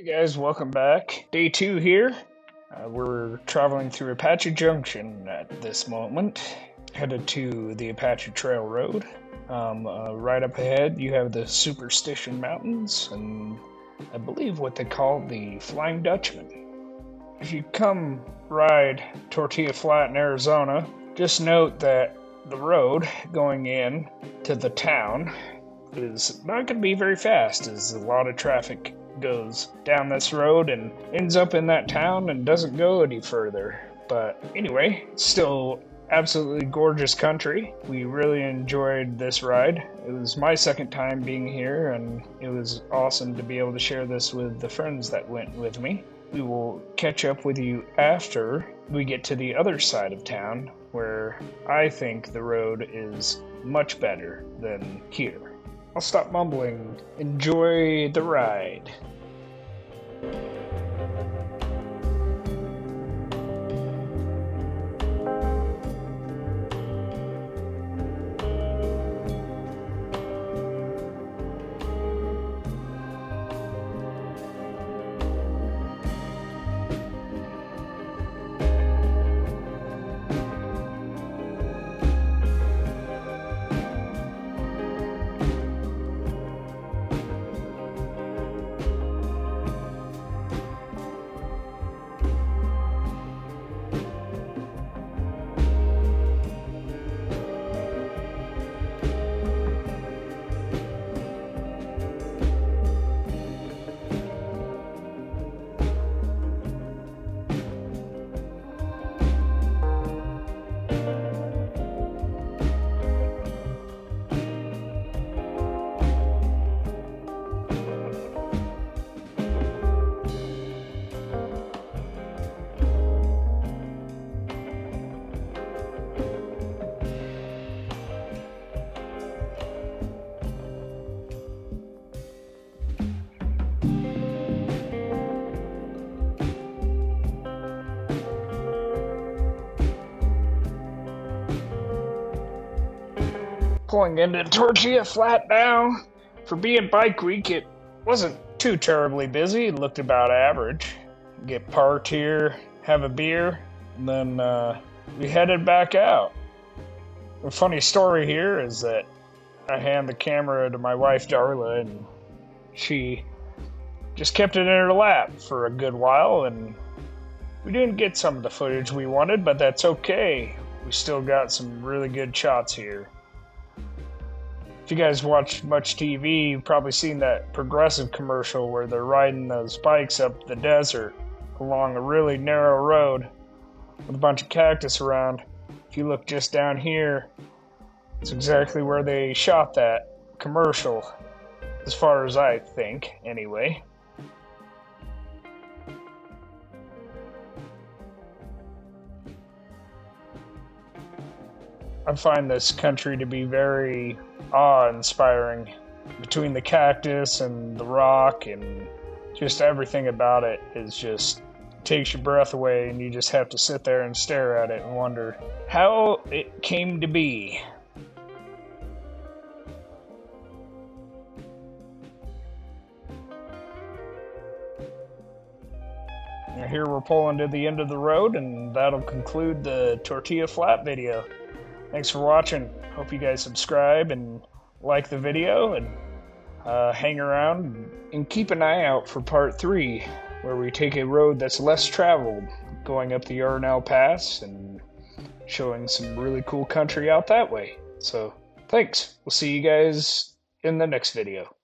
Hey guys, welcome back. Day 2 here. We're traveling through Apache Junction at this moment, headed to the Apache Trail Road. Right up ahead, you have the Superstition Mountains, and I believe what they call the Flying Dutchman. If you come ride Tortilla Flat in Arizona, just note that the road going in to the town is not going to be very fast, as a lot of traffic goes down this road and ends up in that town and doesn't go any further. But anyway, it's still absolutely gorgeous country. We really enjoyed this ride. It was my second time being here, and it was awesome to be able to share this with the friends that went with me. We will catch up with you after we get to the other side of town, where I think the road is much better than here. I'll stop mumbling. Enjoy the ride. Pulling into Tortilla Flat now. For being bike week, it wasn't too terribly busy. It looked about average. Get parked here, have a beer, and then we headed back out. The funny story here is that I hand the camera to my wife Darla, and she just kept it in her lap for a good while, and we didn't get some of the footage we wanted, but that's okay. We still got some really good shots here. If you guys watch much TV, you've probably seen that Progressive commercial where they're riding those bikes up the desert along a really narrow road with a bunch of cactus around. If you look just down here, it's exactly where they shot that commercial, as far as I think, anyway. I find this country to be very awe-inspiring. Between the cactus and the rock and just everything about it is just takes your breath away, and you just have to sit there and stare at it and wonder how it came to be. Now here we're pulling to the end of the road, and that'll conclude the Tortilla Flat video. Thanks for watching. Hope you guys subscribe and like the video, and hang around and keep an eye out for part 3, where we take a road that's less traveled, going up the Yarnell Pass and showing some really cool country out that way. So thanks. We'll see you guys in the next video.